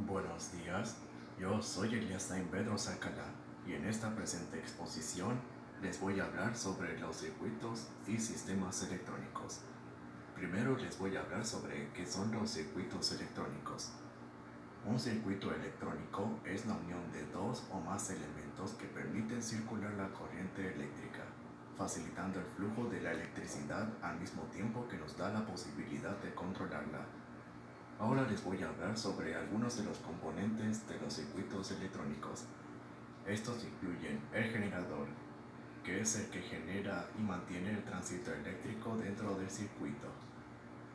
Buenos días, yo soy Elías Bedros Alcalá y en esta presente exposición les voy a hablar sobre los circuitos y sistemas electrónicos. Primero les voy a hablar sobre qué son los circuitos electrónicos. Un circuito electrónico es la unión de dos o más elementos que permiten circular la corriente eléctrica, facilitando el flujo de la electricidad al mismo tiempo que nos da la posibilidad de controlarla. Ahora les voy a hablar sobre algunos de los componentes de los circuitos electrónicos. Estos incluyen el generador, que es el que genera y mantiene el tránsito eléctrico dentro del circuito.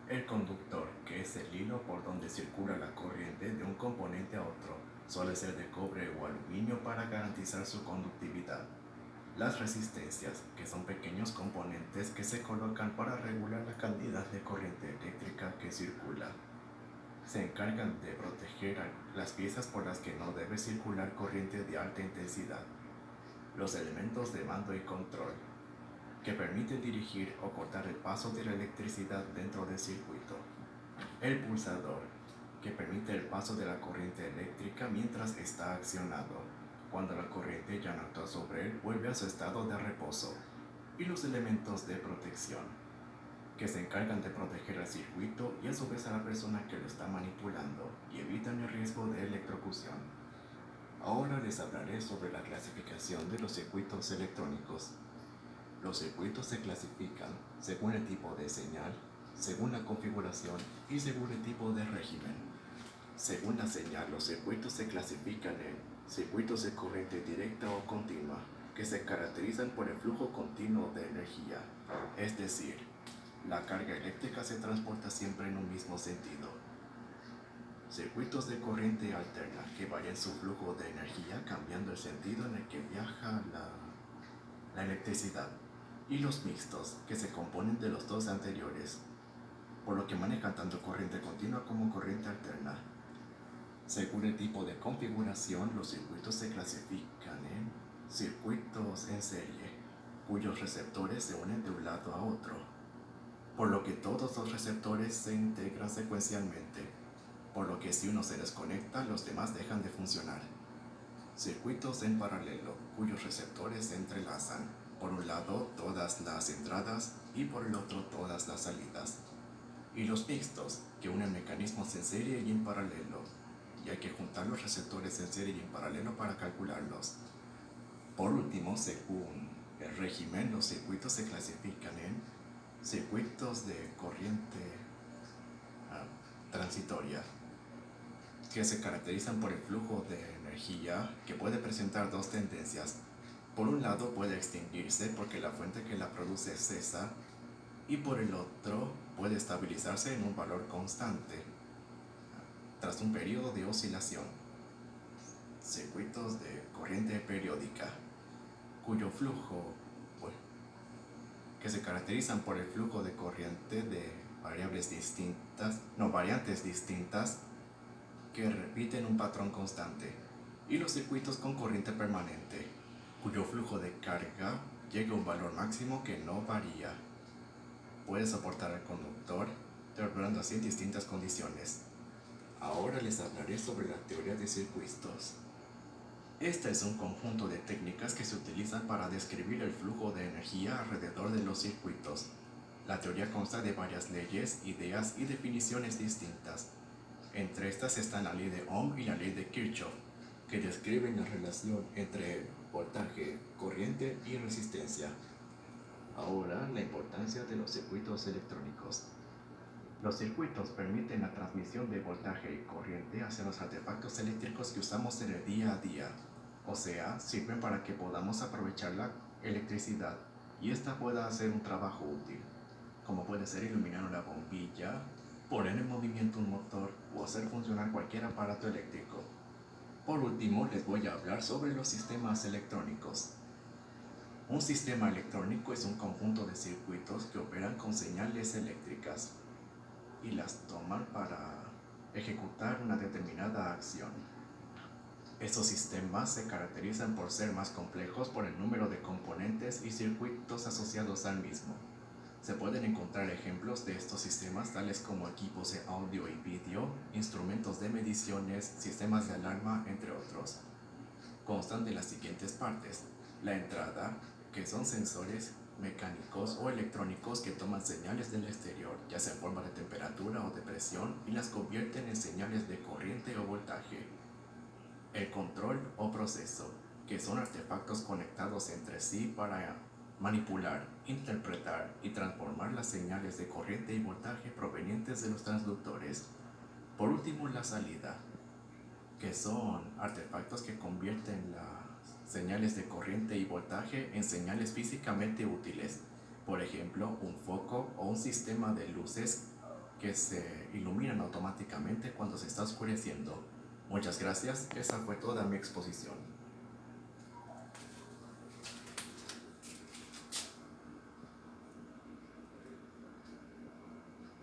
El conductor, que es el hilo por donde circula la corriente de un componente a otro, suele ser de cobre o aluminio para garantizar su conductividad. Las resistencias, que son pequeños componentes que se colocan para regular la cantidad de corriente eléctrica que circula. Se encargan de proteger las piezas por las que no debe circular corriente de alta intensidad. Los elementos de mando y control, que permiten dirigir o cortar el paso de la electricidad dentro del circuito. El pulsador, que permite el paso de la corriente eléctrica mientras está accionado. Cuando la corriente ya no actúa sobre él, vuelve a su estado de reposo. Y los elementos de protección, que se encargan de proteger el circuito y a su vez a la persona que lo está manipulando y evitan el riesgo de electrocución. Ahora les hablaré sobre la clasificación de los circuitos electrónicos. Los circuitos se clasifican según el tipo de señal, según la configuración y según el tipo de régimen. Según la señal, los circuitos se clasifican en circuitos de corriente directa o continua, que se caracterizan por el flujo continuo de energía, es decir, la carga eléctrica se transporta siempre en un mismo sentido. Circuitos de corriente alterna, que varían su flujo de energía cambiando el sentido en el que viaja la electricidad. Y los mixtos, que se componen de los dos anteriores, por lo que manejan tanto corriente continua como corriente alterna. Según el tipo de configuración, los circuitos se clasifican en circuitos en serie, cuyos receptores se unen de un lado a otro, por lo que todos los receptores se integran secuencialmente, por lo que si uno se desconecta, los demás dejan de funcionar. Circuitos en paralelo, cuyos receptores se entrelazan, por un lado todas las entradas y por el otro todas las salidas. Y los mixtos, que unen mecanismos en serie y en paralelo, y hay que juntar los receptores en serie y en paralelo para calcularlos. Por último, según el régimen, los circuitos se clasifican en circuitos de corriente transitoria, que se caracterizan por el flujo de energía que puede presentar dos tendencias. Por un lado puede extinguirse porque la fuente que la produce cesa, y por el otro puede estabilizarse en un valor constante tras un periodo de oscilación. Circuitos de corriente periódica, cuyo flujo, que se caracterizan por el flujo de corriente de variantes distintas que repiten un patrón constante, y los circuitos con corriente permanente, cuyo flujo de carga llega a un valor máximo que no varía. Puede soportar al conductor, operando así en distintas condiciones. Ahora les hablaré sobre la teoría de circuitos. Esta es un conjunto de técnicas que se utilizan para describir el flujo de energía alrededor de los circuitos. La teoría consta de varias leyes, ideas y definiciones distintas. Entre estas están la ley de Ohm y la ley de Kirchhoff, que describen la relación entre voltaje, corriente y resistencia. Ahora, la importancia de los circuitos electrónicos. Los circuitos permiten la transmisión de voltaje y corriente hacia los artefactos eléctricos que usamos en el día a día. O sea, sirven para que podamos aprovechar la electricidad y esta pueda hacer un trabajo útil, como puede ser iluminar una bombilla, poner en movimiento un motor o hacer funcionar cualquier aparato eléctrico. Por último, les voy a hablar sobre los sistemas electrónicos. Un sistema electrónico es un conjunto de circuitos que operan con señales eléctricas y las toman para ejecutar una determinada acción. Estos sistemas se caracterizan por ser más complejos por el número de componentes y circuitos asociados al mismo. Se pueden encontrar ejemplos de estos sistemas tales como equipos de audio y vídeo, instrumentos de mediciones, sistemas de alarma, entre otros. Constan de las siguientes partes: la entrada, que son sensores mecánicos o electrónicos que toman señales del exterior, ya sea en forma de temperatura o de presión, y las convierten en señales de corriente o voltaje. El control o proceso, que son artefactos conectados entre sí para manipular, interpretar y transformar las señales de corriente y voltaje provenientes de los transductores. Por último, la salida, que son artefactos que convierten las señales de corriente y voltaje en señales físicamente útiles. Por ejemplo, un foco o un sistema de luces que se iluminan automáticamente cuando se está oscureciendo. Muchas gracias, esa fue toda mi exposición.